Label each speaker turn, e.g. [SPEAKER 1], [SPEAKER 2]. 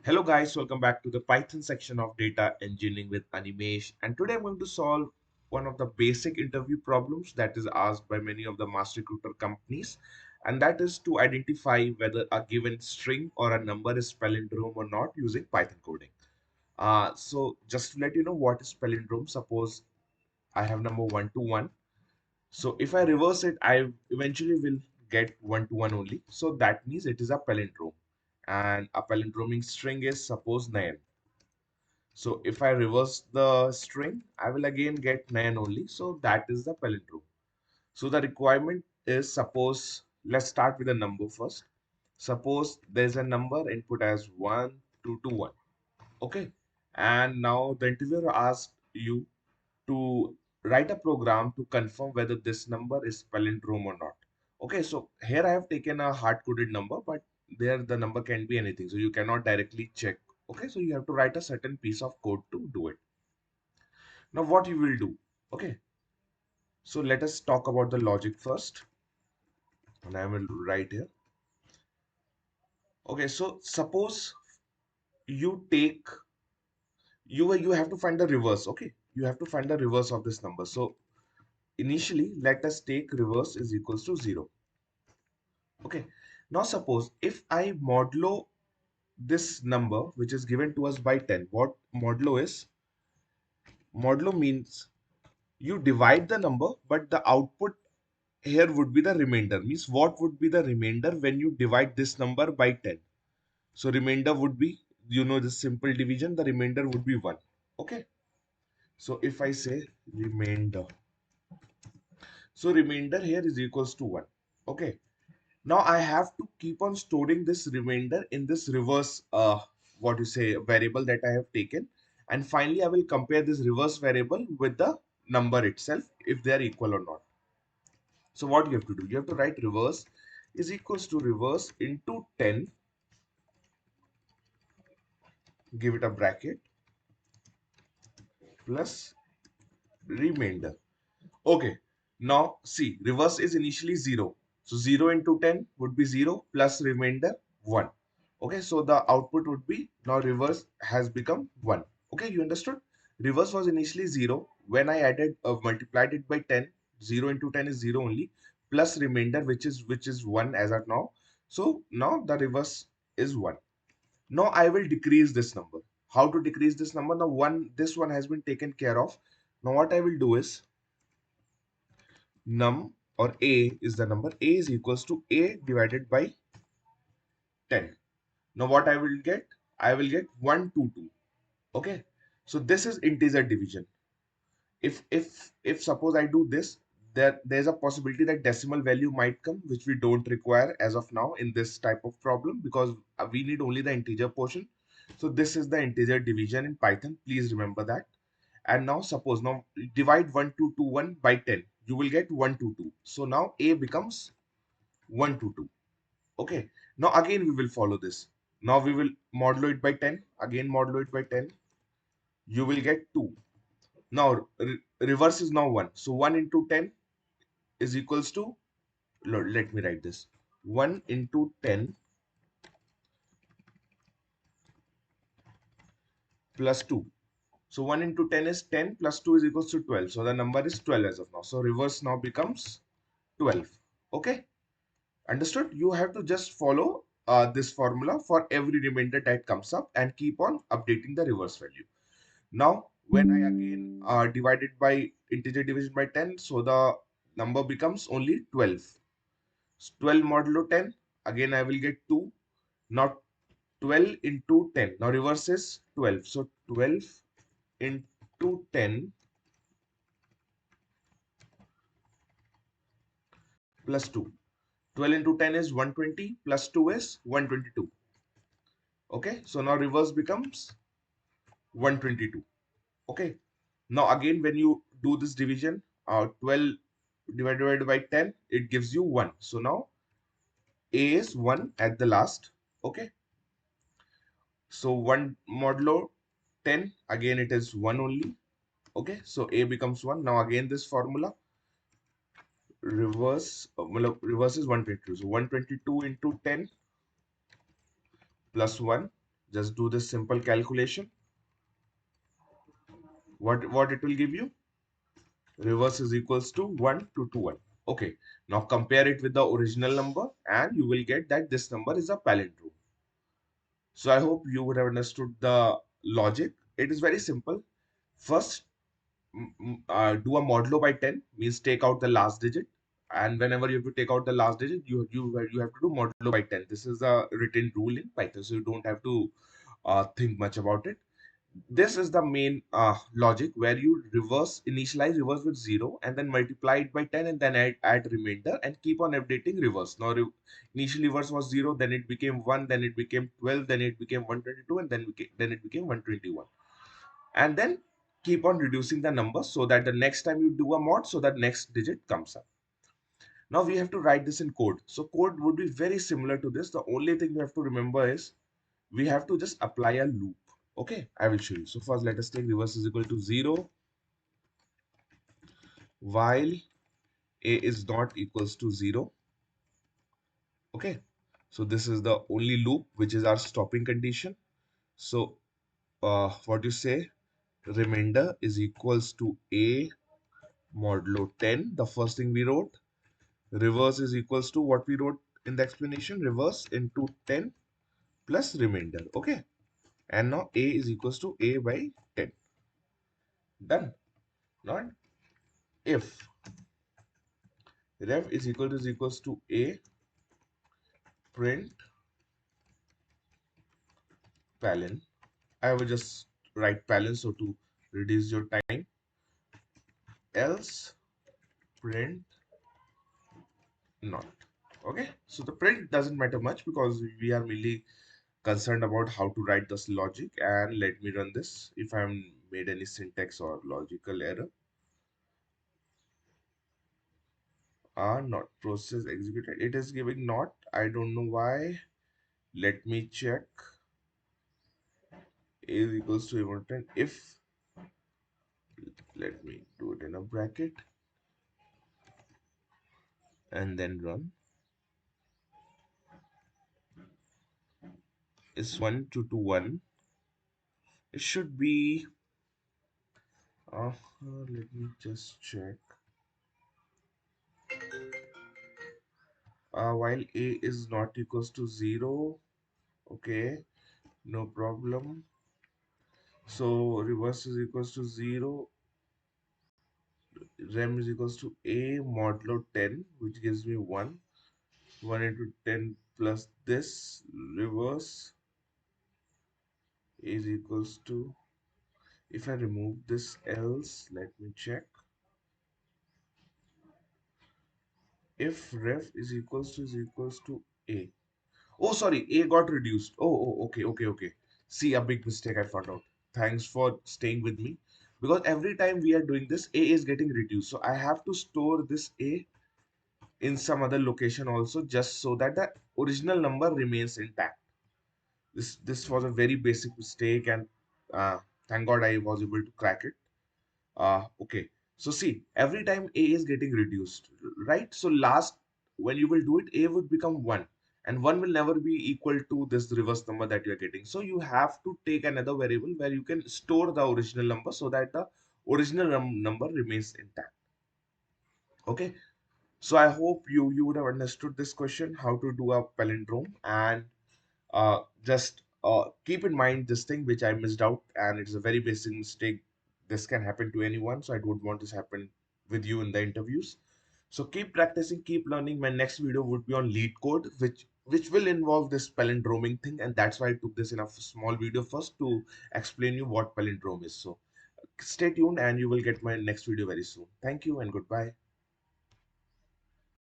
[SPEAKER 1] Hello guys, welcome back to the Python section of data engineering with Animesh. And today I'm going to solve one of the basic interview problems that is asked by many of the mass recruiter companies. And that is to identify whether a given string or a number is palindrome or not using Python coding. So just to let you know what is palindrome, suppose I have number 1 to 1. So if I reverse it, I eventually will get 1 to 1 only. So that means it is a palindrome. And a palindromic string is suppose 9. So if I reverse the string, I will again get 9 only. So that is the palindrome. So the requirement is suppose, let's start with a number first. Suppose there's a number input as 1, 2 to 1. Okay. And now the interviewer asked you to write a program to confirm whether this number is palindrome or not. Okay, so here I have taken a hard-coded number, but there the number can be anything. So you cannot directly check. Okay, so you have to write a certain piece of code to do it. Now what you will do? Okay, so let us talk about the logic first. And I will write here. Okay, so suppose you take you have to find the reverse. Okay, you have to find the reverse of this number. So initially, let us take reverse is equals to 0. Okay, now suppose if I modulo this number which is given to us by 10, what modulo is? Modulo means you divide the number, but the output here would be the remainder. Means what would be the remainder when you divide this number by 10? So remainder would be, this simple division, the remainder would be 1. Okay, so if I say remainder, so remainder here is equals to 1. Okay, now I have to keep on storing this remainder in this reverse, what you say, variable that I have taken. And finally, I will compare this reverse variable with the number itself, if they are equal or not. So what you have to do? You have to write reverse is equals to reverse into 10, give it a bracket, plus remainder. Okay, now see, reverse is initially 0. So 0 into 10 would be 0 plus remainder 1. Okay, so the output would be now reverse has become 1. Okay, you understood? Reverse was initially 0. When I added multiplied it by 10, 0 into 10 is 0 only, plus remainder which is 1 as of now. So now the reverse is 1. Now I will decrease this number. How to decrease this number? Now this one has been taken care of. Now what I will do is num or a is the number. A is equals to a divided by 10. Now what I will get? I will get 122. Okay, so this is integer division. If suppose I do this, there's a possibility that decimal value might come, which we don't require as of now in this type of problem, because we need only the integer portion. So this is the integer division in Python, please remember that. And now suppose now divide 1221 by 10, you will get 122. So now a becomes 122. Okay, now again we will follow this. Now we will modulo it by 10, again modulo it by 10, you will get 2. Now reverse is now 1. So 1 into 10 is equals to, let me write this, 1 into 10 plus 2. So 1 into 10 is 10 plus 2 is equals to 12. So the number is 12 as of now. So reverse now becomes 12. Okay, understood? You have to just follow this formula for every remainder that comes up and keep on updating the reverse value. Now, when I again divide it by integer division by 10, so the number becomes only 12. 12 modulo 10, again I will get 2. Now 12 into 10. Now reverse is 12. So 12 into 10 plus 2. 12 into 10 is 120 plus 2 is 122. Okay, so now reverse becomes 122. Okay, now again when you do this division, 12 divided by 10, it gives you 1. So now a is 1 at the last. Okay, so 1 modulo 10, again it is 1 only. Okay, so a becomes 1. Now again this formula, reverse is 122. So 122 into 10 plus 1. Just do this simple calculation. What it will give you? Reverse is equals to 1 to 2 1. Okay, now compare it with the original number and you will get that this number is a palindrome. So I hope you would have understood the logic. It is very simple. First, do a modulo by 10, means take out the last digit. And whenever you have to take out the last digit, you have to do modulo by 10. This is a written rule in Python, so you don't have to think much about it. This is the main logic where you initialize reverse with 0 and then multiply it by 10 and then add remainder and keep on updating reverse. Now, initially reverse was 0, then it became 1, then it became 12, then it became 122, and then it became 121. And then keep on reducing the number so that the next time you do a mod, so that next digit comes up. Now we have to write this in code. So code would be very similar to this. The only thing you have to remember is we have to just apply a loop. Okay, I will show you. So first let us take reverse is equal to 0 while a is not equals to 0. Okay, so this is the only loop which is our stopping condition. So what you say, remainder is equals to a modulo 10, the first thing we wrote. Reverse is equals to what we wrote in the explanation, reverse into 10 plus remainder. Okay, and now a is equals to a by 10. Done. Now if ref is equals to a print palin, I will just write palin so to reduce your time, else print not. Okay, so the print doesn't matter much because we are mainly concerned about how to write this logic. And let me run this. If I'm made any syntax or logical error, are not process executed, it is giving not, I don't know why. Let me check. A is equals to important if, let me do it in a bracket and then run, is 1 to 1. It should be let me just check. While a is not equals to 0. Okay, no problem. So reverse is equals to 0, rem is equals to a modulo 10, which gives me 1. 1 into 10 plus this reverse is equals to, if I remove this else, let me check. If ref is equals to a. Oh, sorry, a got reduced. Okay, okay, okay. See, a big mistake I found out. Thanks for staying with me. Because every time we are doing this, a is getting reduced. So I have to store this a in some other location also, just so that the original number remains intact. This was a very basic mistake, and thank God I was able to crack it. Okay. So see, every time a is getting reduced, right? So last, when you will do it, a would become 1, and 1 will never be equal to this reverse number that you are getting. So you have to take another variable where you can store the original number so that the original number remains intact. Okay. So I hope you would have understood this question, how to do a palindrome. And just keep in mind this thing which I missed out, and it's a very basic mistake. This can happen to anyone, so I don't want this happen with you in the interviews. So keep practicing, keep learning. My next video would be on lead code, which will involve this palindroming thing, and that's why I took this in a small video first to explain you what palindrome is. So stay tuned, and you will get my next video very soon. Thank you and goodbye.